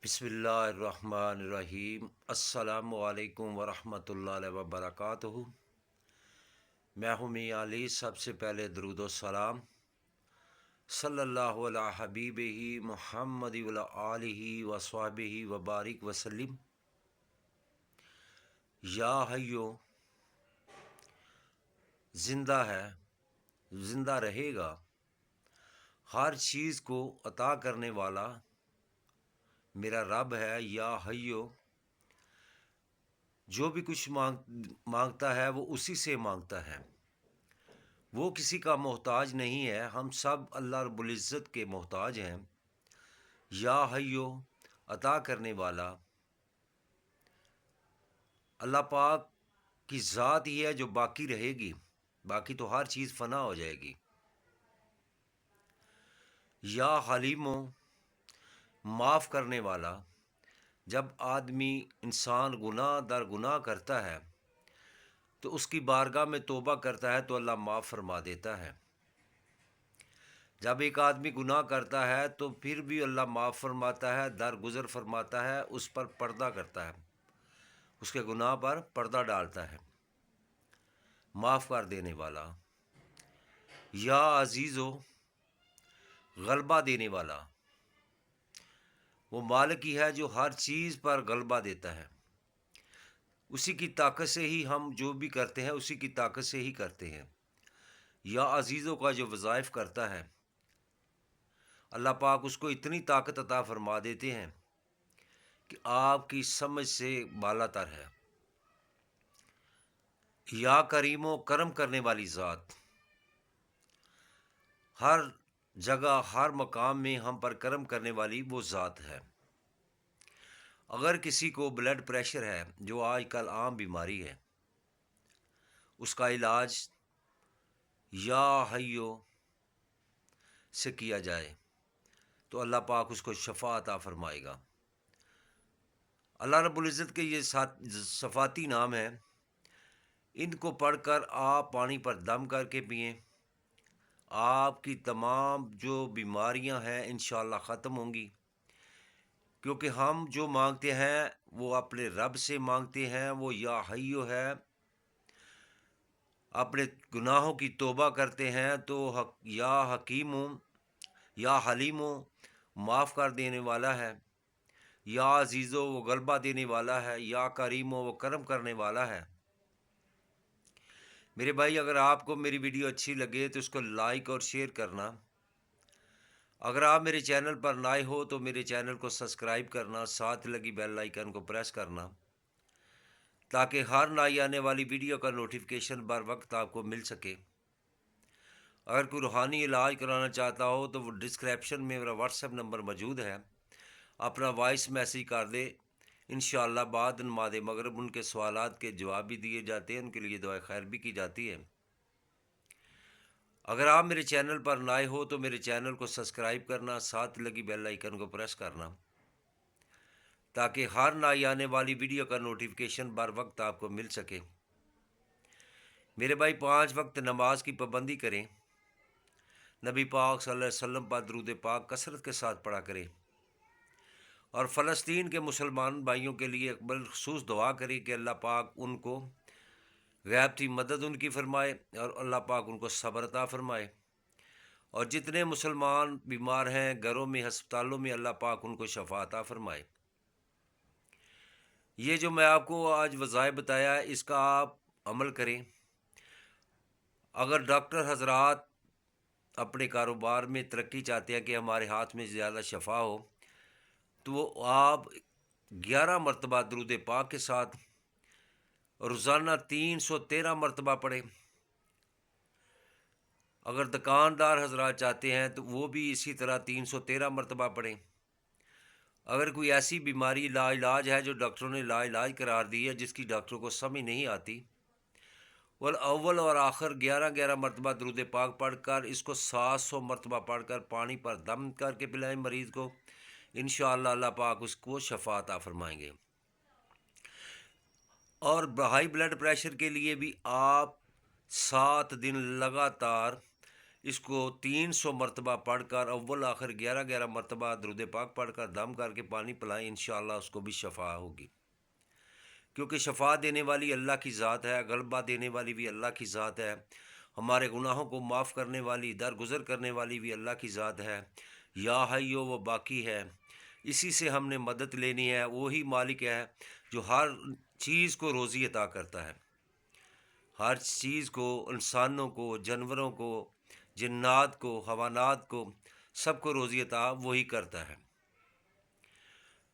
بسم اللہ الرحمن الرحیم۔ السلام علیکم ورحمۃ اللہ وبرکاتہ۔ میں ہوں میاں علی۔ سب سے پہلے درود و سلام صلی اللہ علیہ حبیب ہی محمد وعلی آلہ وصحبہ وبارک وسلم۔ یا حیو، زندہ ہے، زندہ رہے گا، ہر چیز کو عطا کرنے والا میرا رب ہے۔ یا حیو، جو بھی کچھ مانگتا ہے وہ اسی سے مانگتا ہے، وہ کسی کا محتاج نہیں ہے، ہم سب اللہ رب العزت کے محتاج ہیں۔ یا حیو، عطا کرنے والا اللہ پاک کی ذات ہی ہے جو باقی رہے گی، باقی تو ہر چیز فنا ہو جائے گی۔ یا حلیمو، معاف کرنے والا، جب آدمی انسان گناہ در گناہ کرتا ہے تو اس کی بارگاہ میں توبہ کرتا ہے تو اللہ معاف فرما دیتا ہے۔ جب ایک آدمی گناہ کرتا ہے تو پھر بھی اللہ معاف فرماتا ہے، درگزر فرماتا ہے، اس پر پردہ کرتا ہے، اس کے گناہ پر پردہ ڈالتا ہے، معاف کر دینے والا۔ یا عزیزو، غلبہ دینے والا، وہ مالک ہی ہے جو ہر چیز پر غلبہ دیتا ہے، اسی کی طاقت سے ہی ہم جو بھی کرتے ہیں اسی کی طاقت سے ہی کرتے ہیں۔ یا عزیزوں کا جو وظائف کرتا ہے اللہ پاک اس کو اتنی طاقت عطا فرما دیتے ہیں کہ آپ کی سمجھ سے بالا تر ہے۔ یا کریم و کرم کرنے والی ذات، ہر جگہ ہر مقام میں ہم پر کرم کرنے والی وہ ذات ہے۔ اگر کسی کو بلڈ پریشر ہے، جو آج کل عام بیماری ہے، اس کا علاج یا حیو سے کیا جائے تو اللہ پاک اس کو شفا عطا فرمائے گا۔ اللہ رب العزت کے یہ صفاتی نام ہیں، ان کو پڑھ کر آپ پانی پر دم کر کے پئیں، آپ کی تمام جو بیماریاں ہیں انشاءاللہ ختم ہوں گی، کیونکہ ہم جو مانگتے ہیں وہ اپنے رب سے مانگتے ہیں۔ وہ یا حیو ہے، اپنے گناہوں کی توبہ کرتے ہیں تو یا حکیم، یا حلیم معاف کر دینے والا ہے، یا عزیزو وہ غلبہ دینے والا ہے، یا کریم وہ کرم کرنے والا ہے۔ میرے بھائی، اگر آپ کو میری ویڈیو اچھی لگے تو اس کو لائک اور شیئر کرنا۔ اگر آپ میرے چینل پر نئے ہو تو میرے چینل کو سبسکرائب کرنا، ساتھ لگی بیل آئیکن کو پریس کرنا، تاکہ ہر نئی آنے والی ویڈیو کا نوٹیفیکیشن بر وقت آپ کو مل سکے۔ اگر کوئی روحانی علاج کرانا چاہتا ہو تو وہ ڈسکرپشن میں میرا واٹس ایپ نمبر موجود ہے، اپنا وائس میسیج کر دے، انشاءاللہ بعد نماز مغرب ان کے سوالات کے جواب بھی دیے جاتے ہیں، ان کے لیے دعائے خیر بھی کی جاتی ہے۔ اگر آپ میرے چینل پر نئے ہو تو میرے چینل کو سبسکرائب کرنا، ساتھ لگی بیل آئیکن کو پریس کرنا، تاکہ ہر نئی آنے والی ویڈیو کا نوٹیفیکیشن بر وقت آپ کو مل سکے۔ میرے بھائی، 5 وقت نماز کی پابندی کریں، نبی پاک صلی اللہ علیہ وسلم پر درود پاک کثرت کے ساتھ پڑھا کریں، اور فلسطین کے مسلمان بھائیوں کے لیے بالخصوص دعا کریں کہ اللہ پاک ان کو غیبی مدد ان کی فرمائے اور اللہ پاک ان کو صبر عطا فرمائے، اور جتنے مسلمان بیمار ہیں گھروں میں، ہسپتالوں میں، اللہ پاک ان کو شفا عطا فرمائے۔ یہ جو میں آپ کو آج وظائف بتایا ہے اس کا آپ عمل کریں۔ اگر ڈاکٹر حضرات اپنے کاروبار میں ترقی چاہتے ہیں کہ ہمارے ہاتھ میں زیادہ شفا ہو، تو وہ آپ 11 مرتبہ درود پاک کے ساتھ روزانہ 313 مرتبہ پڑھیں۔ اگر دکاندار حضرات چاہتے ہیں تو وہ بھی اسی طرح 313 مرتبہ پڑھیں۔ اگر کوئی ایسی بیماری لا علاج ہے جو ڈاکٹروں نے لا علاج قرار دی ہے، جس کی ڈاکٹروں کو سمجھ نہیں آتی، وہ اول اور آخر 11 مرتبہ درود پاک پڑھ کر اس کو 700 مرتبہ پڑھ کر پانی پر دم کر کے پلائیں مریض کو، انشاءاللہ اللہ پاک اس کو شفا عطا فرمائیں گے۔ اور ہائی بلڈ پریشر کے لیے بھی آپ 7 دن لگاتار اس کو 300 مرتبہ پڑھ کر اول آخر 11 مرتبہ درود پاک پڑھ کر دم کر کے پانی پلائیں، انشاءاللہ اس کو بھی شفا ہوگی، کیونکہ شفا دینے والی اللہ کی ذات ہے، غلبہ دینے والی بھی اللہ کی ذات ہے، ہمارے گناہوں کو معاف کرنے والی، درگزر کرنے والی بھی اللہ کی ذات ہے، یا حیو وہ باقی ہے، اسی سے ہم نے مدد لینی ہے۔ وہی مالک ہے جو ہر چیز کو روزی عطا کرتا ہے، ہر چیز کو، انسانوں کو، جانوروں کو، جنات کو، حیوانات کو، سب کو روزی عطا وہی کرتا ہے۔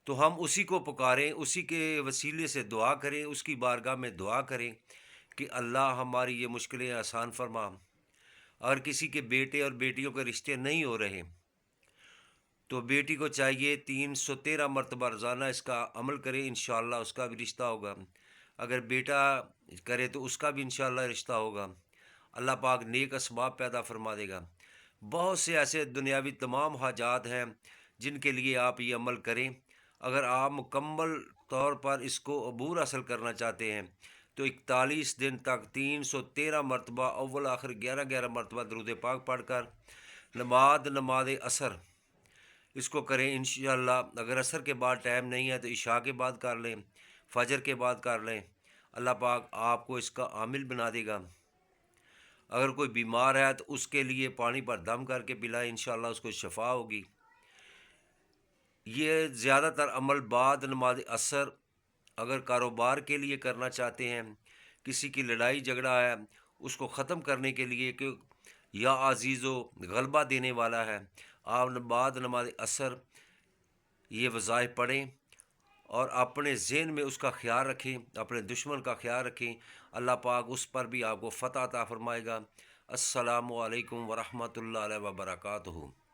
تو ہم اسی کو پکاریں، اسی کے وسیلے سے دعا کریں، اس کی بارگاہ میں دعا کریں کہ اللہ ہماری یہ مشکلیں آسان فرما۔ اگر کسی کے بیٹے اور بیٹیوں کے رشتے نہیں ہو رہے تو بیٹی کو چاہیے 313 مرتبہ روزانہ اس کا عمل کرے، انشاءاللہ اس کا بھی رشتہ ہوگا۔ اگر بیٹا کرے تو اس کا بھی انشاءاللہ رشتہ ہوگا، اللہ پاک نیک اسباب پیدا فرما دے گا۔ بہت سے ایسے دنیاوی تمام حاجات ہیں جن کے لیے آپ یہ عمل کریں۔ اگر آپ مکمل طور پر اس کو عبور حاصل کرنا چاہتے ہیں تو 41 دن تک 313 مرتبہ اول آخر 11 مرتبہ درود پاک پڑھ کر نماز عصر اس کو کریں انشاءاللہ۔ اگر عصر کے بعد ٹائم نہیں ہے تو عشاء کے بعد کر لیں، فجر کے بعد کر لیں، اللہ پاک آپ کو اس کا عامل بنا دے گا۔ اگر کوئی بیمار ہے تو اس کے لیے پانی پر دم کر کے پلائیں، انشاءاللہ اس کو شفا ہوگی۔ یہ زیادہ تر عمل بعد نماز عصر اگر کاروبار کے لیے کرنا چاہتے ہیں، کسی کی لڑائی جھگڑا ہے اس کو ختم کرنے کے لیے کہ یا عزیز و غلبہ دینے والا ہے، آپ بعد نماز عصر یہ وظائف پڑھیں اور اپنے ذہن میں اس کا خیال رکھیں، اپنے دشمن کا خیال رکھیں، اللہ پاک اس پر بھی آپ کو فتح عطا فرمائے گا۔ السلام علیکم ورحمۃ اللہ وبرکاتہ۔